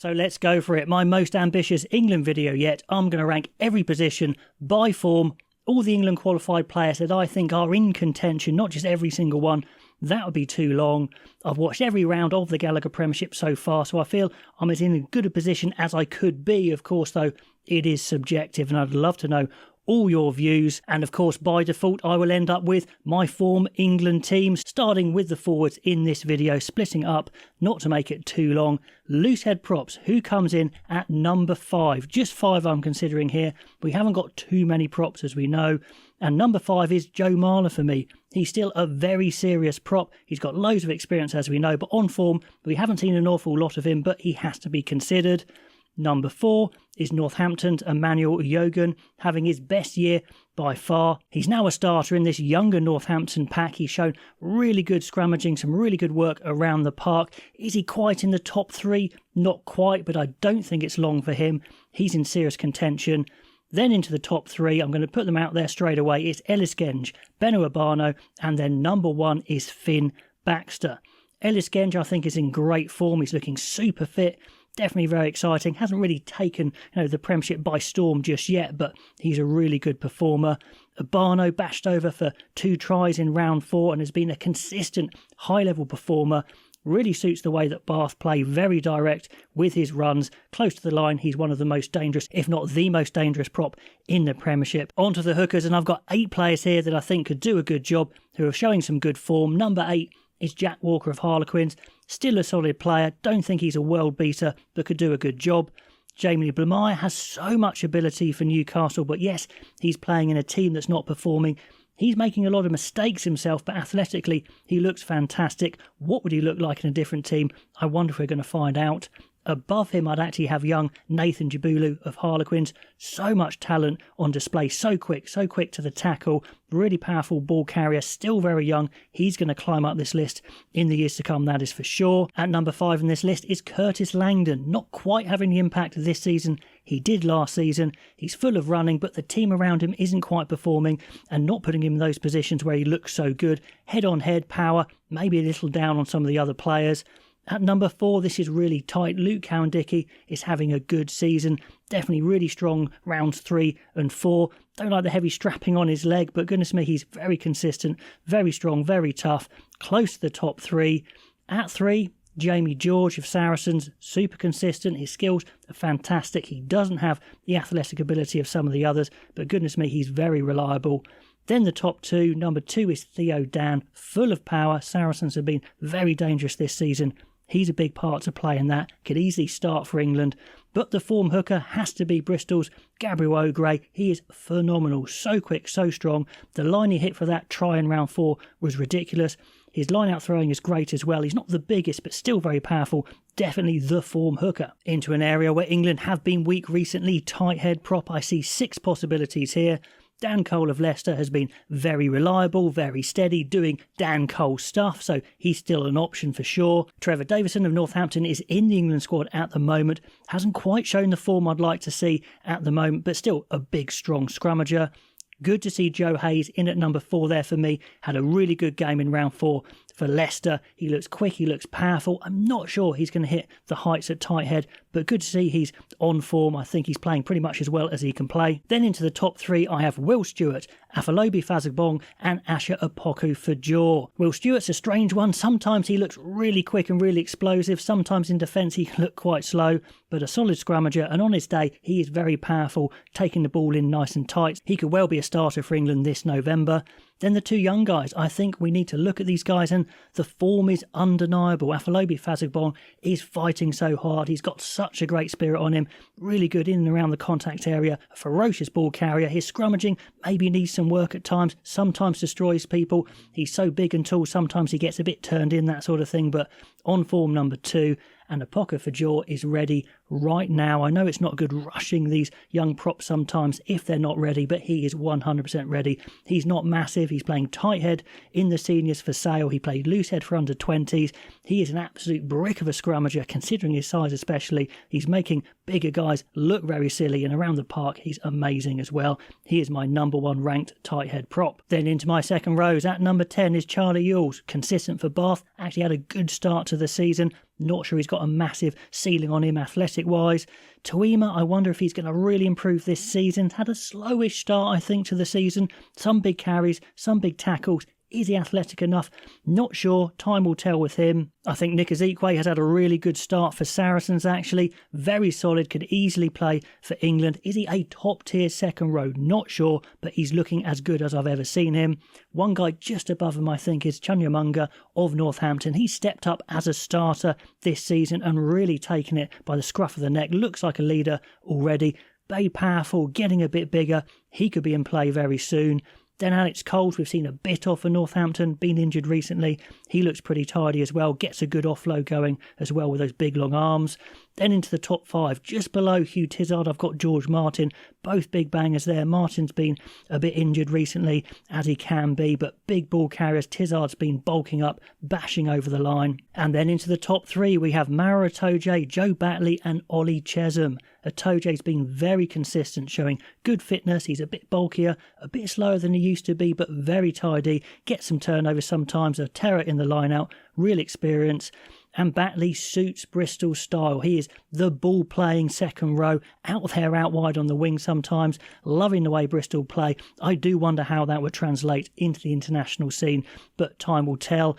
So let's go for it. My most ambitious England video yet. I'm going to rank every position by form, all the England qualified players that I think are in contention, not just every single one. That would be too long. I've watched every round of the Gallagher Premiership so far, so I feel I'm as in as good a position as I could be. Of course, though, it is subjective, and I'd love to know all your views. And of course, by default, I will end up with my form England team, starting with the forwards in this video, splitting up, not to make it too long. Loose head props, who comes in at number 5? Just 5 I'm considering here. We haven't got too many props, as we know. And number 5 is Joe Marler for me. He's still a very serious prop. He's got loads of experience, as we know, but on form, we haven't seen an awful lot of him, but he has to be considered. Number 4 is Northampton's Emmanuel Uyogun, having his best year by far. He's now a starter in this younger Northampton pack. He's shown really good scrummaging, some really good work around the park. Is he quite in the top 3? Not quite, but I don't think it's long for him. He's in serious contention. Then into the top 3, I'm going to put them out there straight away. It's Ellis Genge, Beno Obano, and then number 1 is Finn Baxter. Ellis Genge, I think, is in great form. He's looking super fit. Definitely very exciting. Hasn't really taken the Premiership by storm just yet, but he's a really good performer. Obano bashed over for 2 tries in round 4 and has been a consistent high-level performer. Really suits the way that Bath play, very direct with his runs. Close to the line, he's one of the most dangerous, if not the most dangerous prop in the Premiership. On to the hookers, and I've got 8 players here that I think could do a good job, who are showing some good form. Number 8 is Jack Walker of Harlequins. Still a solid player. Don't think he's a world beater, but could do a good job. Jamie Blamire has so much ability for Newcastle, but yes, he's playing in a team that's not performing. He's making a lot of mistakes himself, but athletically, he looks fantastic. What would he look like in a different team? I wonder if we're going to find out. Above him, I'd actually have young Nathan Jabulu of Harlequins. So much talent on display, so quick to the tackle. Really powerful ball carrier, still very young. He's going to climb up this list in the years to come, that is for sure. At number 5 in this list is Curtis Langdon. Not quite having the impact this season he did last season. He's full of running, but the team around him isn't quite performing and not putting him in those positions where he looks so good. Head-on-head power, maybe a little down on some of the other players. At number 4, this is really tight. Luke Cowan-Dickey is having a good season. Definitely really strong rounds 3 and 4. Don't like the heavy strapping on his leg, but goodness me, he's very consistent, very strong, very tough. Close to the top 3. At 3, Jamie George of Saracens, super consistent. His skills are fantastic. He doesn't have the athletic ability of some of the others, but goodness me, he's very reliable. Then the top 2, number 2 is Theo Dan, full of power. Saracens have been very dangerous this season. He's a big part to play in that. Could easily start for England. But the form hooker has to be Bristol's Gabriel O'Gray. He is phenomenal. So quick, so strong. The line he hit for that try in round 4 was ridiculous. His line-out throwing is great as well. He's not the biggest, but still very powerful. Definitely the form hooker. Into an area where England have been weak recently. Tight head prop. I see 6 possibilities here. Dan Cole of Leicester has been very reliable, very steady, doing Dan Cole stuff, so he's still an option for sure. Trevor Davison of Northampton is in the England squad at the moment. Hasn't quite shown the form I'd like to see at the moment, but still a big, strong scrummager. Good to see Joe Hayes in at number 4 there for me. Had a really good game in round 4 for Leicester. He looks quick, he looks powerful. I'm not sure he's going to hit the heights at tight head, but good to see he's on form. I think he's playing pretty much as well as he can play. Then into the top 3, I have Will Stewart, Afolobi Fazagbong and Asher Opoku for Jaw. Will Stewart's a strange one. Sometimes he looks really quick and really explosive. Sometimes in defence he can look quite slow, but a solid scrummager, and on his day he is very powerful, taking the ball in nice and tight. He could well be a starter for England this November. Then the 2 young guys, I think we need to look at these guys, and the form is undeniable. Afolobi Fazagbong is fighting so hard. He's got such a great spirit on him. Really good in and around the contact area. A ferocious ball carrier. His scrummaging maybe needs some work at times. Sometimes destroys people. He's so big and tall. Sometimes he gets a bit turned in, that sort of thing. But on form, number 2. And Opoku for Jaw is ready right now. I know it's not good rushing these young props sometimes if they're not ready, but he is 100% ready. He's not massive. He's playing tight head in the seniors for Sale. He played loose head for under 20s. He is an absolute brick of a scrummager, considering his size especially. He's making bigger guys look very silly, and around the park he's amazing as well. He is my number 1 ranked tight head prop. Then into my second rows, at number 10 is Charlie Ewels, consistent for Bath. Actually had a good start to the season. Not sure he's got a massive ceiling on him athletic-wise. Tuima, I wonder if he's going to really improve this season. Had a slowish start, I think, to the season. Some big carries, some big tackles. Is he athletic enough? Not sure. Time will tell with him. I think Nick Ezekwe has had a really good start for Saracens, actually. Very solid, could easily play for England. Is he a top-tier second row? Not sure, but he's looking as good as I've ever seen him. One guy just above him, I think, is Chunyamunga of Northampton. He stepped up as a starter this season and really taken it by the scruff of the neck. Looks like a leader already. Very powerful, getting a bit bigger. He could be in play very soon. Then Alex Coles, we've seen a bit of for Northampton, been injured recently. He looks pretty tidy as well, gets a good offload going as well with those big long arms. Then into the top 5, just below Hugh Tizard, I've got George Martin. Both big bangers there. Martin's been a bit injured recently, as he can be, but big ball carriers. Tizard's been bulking up, bashing over the line. And then into the top 3, we have Mara Itoje, Joe Batley and Ollie Chesham. Itoje's been very consistent, showing good fitness. He's a bit bulkier, a bit slower than he used to be, but very tidy. Gets some turnovers sometimes, a terror in the line-out, real experience. And Batley suits Bristol's style. He is the ball-playing second row, out there, out wide on the wing sometimes, loving the way Bristol play. I do wonder how that would translate into the international scene, but time will tell.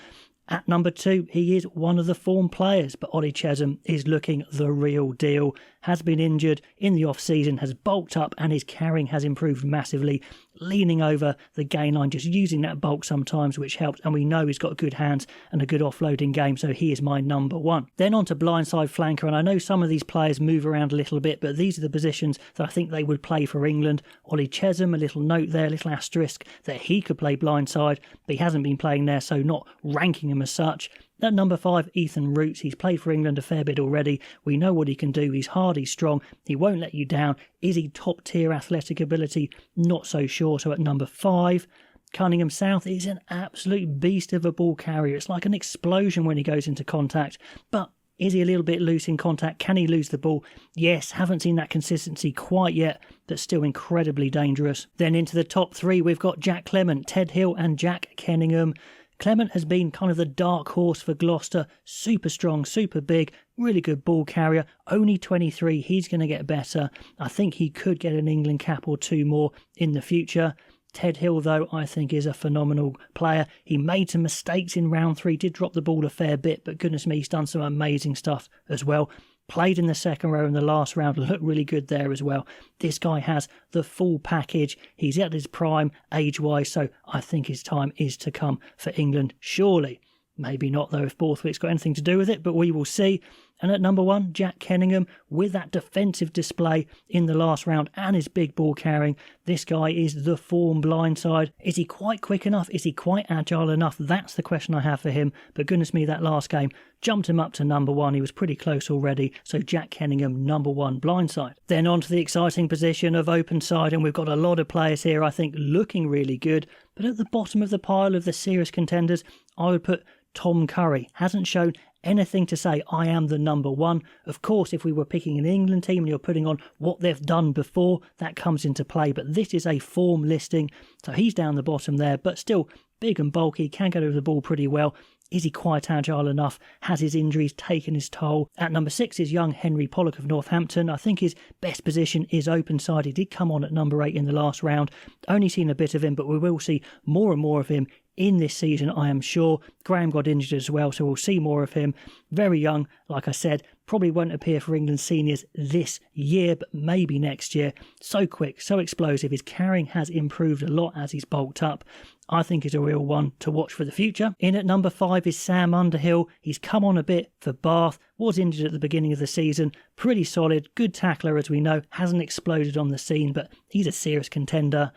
At number 2, he is one of the form players, but Ollie Chesham is looking the real deal. Has been injured in the off-season, has bulked up, and his carrying has improved massively, leaning over the gain line, just using that bulk sometimes, which helps, and we know he's got good hands and a good offloading game, so he is my number 1. Then on to blindside flanker, and I know some of these players move around a little bit, but these are the positions that I think they would play for England. Ollie Chesham, a little note there, a little asterisk, that he could play blindside, but he hasn't been playing there, so not ranking him as such. At number 5, Ethan Roots. He's played for England a fair bit already. We know what he can do. He's hard, he's strong. He won't let you down. Is he top-tier athletic ability? Not so sure. So at number 5, Cunningham South is an absolute beast of a ball carrier. It's like an explosion when he goes into contact. But is he a little bit loose in contact? Can he lose the ball? Yes, haven't seen that consistency quite yet, but still incredibly dangerous. Then into the top 3, we've got Jack Clement, Ted Hill and Jack Kenningham. Clement has been kind of the dark horse for Gloucester. Super strong, super big, really good ball carrier. Only 23, he's going to get better. I think he could get an England cap or 2 more in the future. Ted Hill, though, I think is a phenomenal player. He made some mistakes in round 3, did drop the ball a fair bit, but goodness me, he's done some amazing stuff as well. Played in the second row in the last round, looked really good there as well. This guy has the full package. He's at his prime age-wise, so I think his time is to come for England, surely. Maybe not, though, if Borthwick's got anything to do with it, but we will see. And at number 1, Jack Kenningham, with that defensive display in the last round and his big ball carrying, this guy is the form blindside. Is he quite quick enough? Is he quite agile enough? That's the question I have for him. But goodness me, that last game jumped him up to number 1. He was pretty close already. So Jack Kenningham, number 1 blindside. Then on to the exciting position of open side, and we've got a lot of players here, I think, looking really good. But at the bottom of the pile of the serious contenders, I would put Tom Curry. Hasn't shown anything to say I am the number 1. Of course, if we were picking an England team and you're putting on what they've done before, that comes into play. But this is a form listing, so he's down the bottom there, but still big and bulky, can get over the ball pretty well. Is he quite agile enough? Has his injuries taken his toll? At number 6 is young Henry Pollock of Northampton. I think his best position is open side. He did come on at number 8 in the last round. Only seen a bit of him, but we will see more and more of him in this season, I am sure. Graham got injured as well, so we'll see more of him. Very young, like I said, probably won't appear for England seniors this year, but maybe next year. So quick, so explosive. His carrying has improved a lot as he's bulked up. I think he's a real one to watch for the future. In at number 5 is Sam Underhill. He's come on a bit for Bath, was injured at the beginning of the season. Pretty solid, good tackler as we know, hasn't exploded on the scene, but he's a serious contender.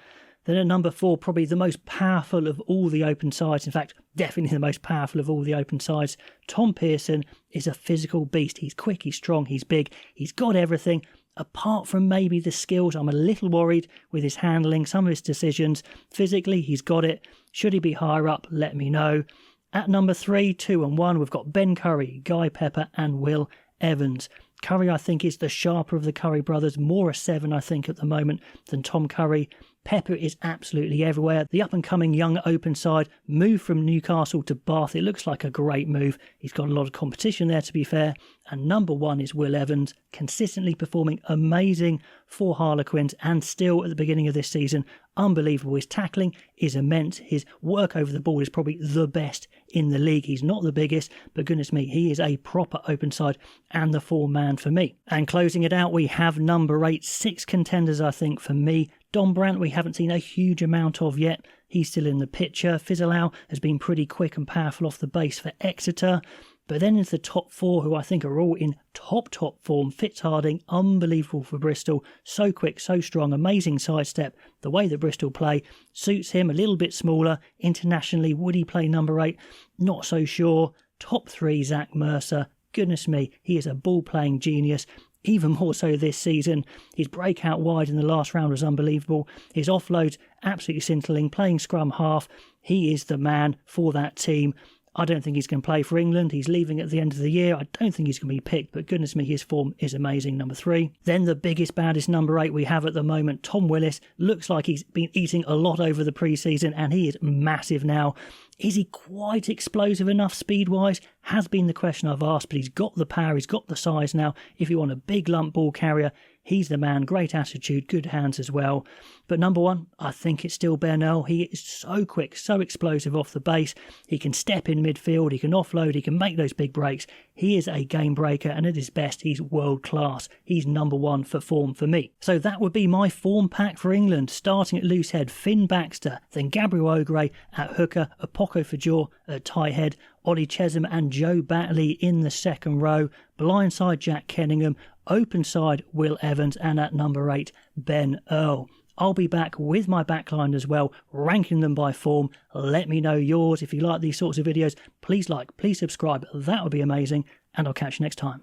Then at number 4, probably the most powerful of all the open sides. In fact, definitely the most powerful of all the open sides. Tom Pearson is a physical beast. He's quick, he's strong, he's big. He's got everything. Apart from maybe the skills, I'm a little worried with his handling, some of his decisions. Physically, he's got it. Should he be higher up? Let me know. At number 3, 2 and 1, we've got Ben Curry, Guy Pepper and Will Evans. Curry, I think, is the sharper of the Curry brothers. More a 7, I think, at the moment than Tom Curry. Pepper is absolutely everywhere. The up-and-coming young open side move from Newcastle to Bath. It looks like a great move. He's got a lot of competition there, to be fair. And number 1 is Will Evans, consistently performing amazing for Harlequins and still at the beginning of this season, unbelievable. His tackling is immense. His work over the ball is probably the best in the league. He's not the biggest, but goodness me, he is a proper open side and the form man for me. And closing it out, we have number 8, 6 contenders, I think, for me. Don Brandt, we haven't seen a huge amount of yet. He's still in the picture. Fizzalau has been pretty quick and powerful off the base for Exeter. But then into the top 4, who I think are all in top form. Fitzharding, unbelievable for Bristol. So quick, so strong, amazing sidestep. The way that Bristol play suits him. A little bit smaller. Internationally, would he play number 8? Not so sure. Top 3, Zach Mercer. Goodness me, he is a ball-playing genius. Even more so this season. His breakout wide in the last round was unbelievable. His offloads, absolutely scintillating. Playing scrum half. He is the man for that team. I don't think he's going to play for England. He's leaving at the end of the year. I don't think he's going to be picked, but goodness me, his form is amazing, number 3. Then the biggest, baddest number 8 we have at the moment, Tom Willis. Looks like he's been eating a lot over the pre-season, and he is massive now. Is he quite explosive enough speed-wise? Has been the question I've asked, but he's got the power, he's got the size now. If you want a big lump ball carrier, he's the man. Great attitude, good hands as well. But number 1, I think it's still Ben Earl. He is so quick, so explosive off the base. He can step in midfield, he can offload, he can make those big breaks. He is a game breaker, and at his best, he's world class. He's number 1 for form for me. So that would be my form pack for England. Starting at loose head, Finn Baxter, then Gabriel Ogre at hooker, Apoko Fajor at tight head, Ollie Chesham and Joe Batley in the second row, blindside Jack Kenningham, open side Will Evans, and at number 8, Ben Earl. I'll be back with my backline as well, ranking them by form. Let me know yours. If you like these sorts of videos, please like, please subscribe. That would be amazing. And I'll catch you next time.